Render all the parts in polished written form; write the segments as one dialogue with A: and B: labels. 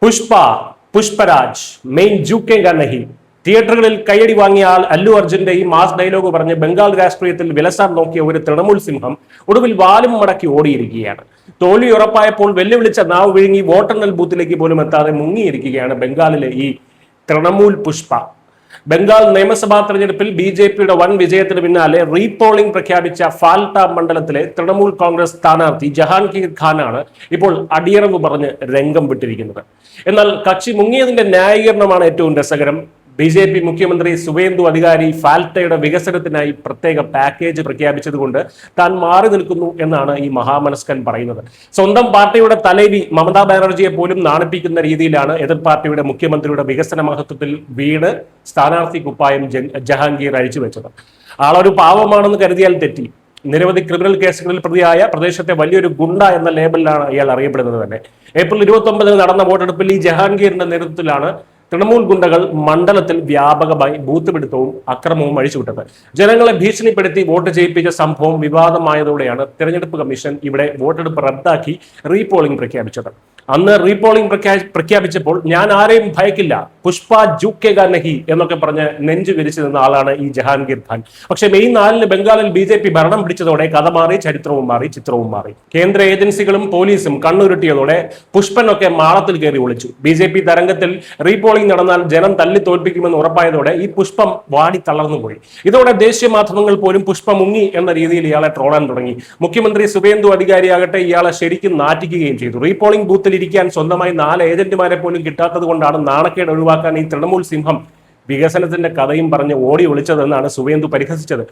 A: Pushpa Pushparaj main ജൂക്കേങ്ക നഹി. തിയേറ്ററുകളിൽ കയ്യടി വാങ്ങിയ ആൾ അല്ലു അർജുന്റെ ഈ മാസ് ഡയലോഗ് പറഞ്ഞ് ബംഗാൾ രാഷ്ട്രീയത്തിൽ വിലസാൻ നോക്കിയ ഒരു തൃണമൂൽ സിംഹം ഒടുവിൽ വാലും മടക്കി ഓടിയിരിക്കുകയാണ്. തോൽവി ഉറപ്പായപ്പോൾ വെല്ലുവിളിച്ച നാവ് വിഴുങ്ങി വോട്ടെണ്ണൽ ബൂത്തിലേക്ക് പോലും എത്താതെ മുങ്ങിയിരിക്കുകയാണ് ബംഗാളിലെ ഈ തൃണമൂൽ പുഷ്പ. ബംഗാൾ നിയമസഭാ തെരഞ്ഞെടുപ്പിൽ ബി.ജെ.പിയുടെ വൻ വിജയത്തിന് പിന്നാലെ റീപോളിംഗ് പ്രഖ്യാപിച്ച ഫാൽട്ട മണ്ഡലത്തിലെ തൃണമൂൽ കോൺഗ്രസ് സ്ഥാനാർത്ഥി ജഹാംഗീർ ഖാനാണ് ഇപ്പോൾ അടിയറവ് പറഞ്ഞ് രംഗം വിട്ടിരിക്കുന്നത്. എന്നാൽ കക്ഷി മുങ്ങിയതിന്റെ ന്യായീകരണമാണ് ഏറ്റവും രസകരം. ബി.ജെ.പി മുഖ്യമന്ത്രി സുവേന്ദു അധികാരി ഫാൽട്ടയുടെ വികസനത്തിനായി പ്രത്യേക പാക്കേജ് പ്രഖ്യാപിച്ചതുകൊണ്ട് താൻ മാറി നിൽക്കുന്നു എന്നാണ് ഈ മഹാമനസ്കൻ പറയുന്നത്. സ്വന്തം പാർട്ടിയുടെ തലവി മമതാ ബാനർജിയെ പോലും നാണിപ്പിക്കുന്ന രീതിയിലാണ് എതിർ പാർട്ടിയുടെ മുഖ്യമന്ത്രിയുടെ വികസന മഹത്വത്തിൽ വീട് സ്ഥാനാർത്ഥി കുപ്പായം ജഹാംഗീർ അഴിച്ചുവെച്ചത്. ആളൊരു പാവമാണെന്ന് കരുതിയാൽ തെറ്റി. നിരവധി ക്രിമിനൽ കേസുകളിൽ പ്രതിയായ പ്രദേശത്തെ വലിയൊരു ഗുണ്ട എന്ന ലേബലിലാണ് ഇയാൾ അറിയപ്പെടുന്നത് തന്നെ. ഏപ്രിൽ 29 നടന്ന വോട്ടെടുപ്പിൽ ഈ ജഹാംഗീറിന്റെ നേതൃത്വത്തിലാണ് തൃണമൂൽ ഗുണ്ടകൾ മണ്ഡലത്തിൽ വ്യാപകമായി ബൂത്ത് പിടുത്തവും അക്രമവും അഴിച്ചുവിട്ടത്. ജനങ്ങളെ ഭീഷണിപ്പെടുത്തി വോട്ട് ചെയ്യിപ്പിച്ച സംഭവം വിവാദമായതോടെയാണ് തെരഞ്ഞെടുപ്പ് കമ്മീഷൻ ഇവിടെ വോട്ടെടുപ്പ് റദ്ദാക്കി റീപോളിംഗ് പ്രഖ്യാപിച്ചത്. അന്ന് റീപോളിംഗ് പ്രഖ്യാപിച്ചപ്പോൾ ഞാൻ ആരെയും ഭയക്കില്ല, പുഷ്പ ജൂക്കേഗ നഹി എന്നൊക്കെ പറഞ്ഞ് നെഞ്ചു വിരിച്ചു നിന്ന ആളാണ് ഈ ജഹാംഗീർ ഖാൻ. പക്ഷേ മെയ് 4 ബംഗാളിൽ ബി.ജെ.പി ഭരണം പിടിച്ചതോടെ കഥ മാറി, ചരിത്രവും മാറി, ചിത്രവും മാറി. കേന്ദ്ര ഏജൻസികളും പോലീസും കണ്ണുരുട്ടിയതോടെ പുഷ്പനൊക്കെ മാളത്തിൽ കയറി ഒളിച്ചു. ബി.ജെ.പി തരംഗത്തിൽ റീപോളിംഗ് നടന്നാൽ ജനം തല്ലി തോൽപ്പിക്കുമെന്ന് ഉറപ്പായതോടെ ഈ പുഷ്പം വാടി തളർന്നുപോയി. ഇതോടെ ദേശീയ മാധ്യമങ്ങൾ പോലും പുഷ്പ മുങ്ങി എന്ന രീതിയിൽ ഇയാളെ ട്രോളാൻ തുടങ്ങി. മുഖ്യമന്ത്രി സുവേന്ദു അധികാരിയാകട്ടെ ഇയാളെ ശരിക്കും നാറ്റിക്കുകയും ചെയ്തു. റീപോളിംഗ് ബൂത്തിൽ ഇരിക്കാൻ സ്വന്തമായി 4 ഏജന്റുമാരെ പോലും കിട്ടാത്തത് കൊണ്ടാണ് നാണക്കേട് ഒഴിവാക്കാൻ ഈ തൃണമൂൽ സിംഹം വികസനത്തിന്റെ കഥയും പറഞ്ഞ് ഓടി ഒളിച്ചതെന്നാണ് സുവേന്ദു പരിഹസിച്ചത്.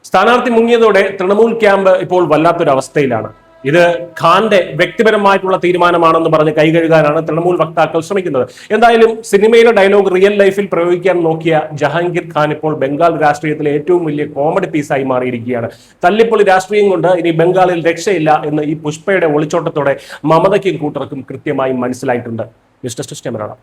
A: സ്ഥാനാർത്ഥി മുങ്ങിയതോടെ തൃണമൂൽ ക്യാമ്പ് ഇപ്പോൾ വല്ലാത്തൊരു അവസ്ഥയിലാണ്. ഇത് ഖാന്റെ വ്യക്തിപരമായിട്ടുള്ള തീരുമാനമാണെന്ന് പറഞ്ഞ് കൈകഴുകാനാണ് തൃണമൂൽ വക്താക്കൾ ശ്രമിക്കുന്നത്. എന്തായാലും സിനിമയിലെ ഡയലോഗ് റിയൽ ലൈഫിൽ പ്രയോഗിക്കാൻ നോക്കിയ ജഹാംഗീർ ഖാൻ ഇപ്പോൾ ബംഗാൾ രാഷ്ട്രീയത്തിലെ ഏറ്റവും വലിയ കോമഡി പീസായി മാറിയിരിക്കുകയാണ്. തല്ലിപ്പൊളി രാഷ്ട്രീയം കൊണ്ട് ഇനി ബംഗാളിൽ രക്ഷയില്ല എന്ന് ഈ പുഷ്പയുടെ ഒളിച്ചോട്ടത്തോടെ മമതയ്ക്കും കൂട്ടർക്കും കൃത്യമായി മനസ്സിലായിട്ടുണ്ട്. News desk Malayalam.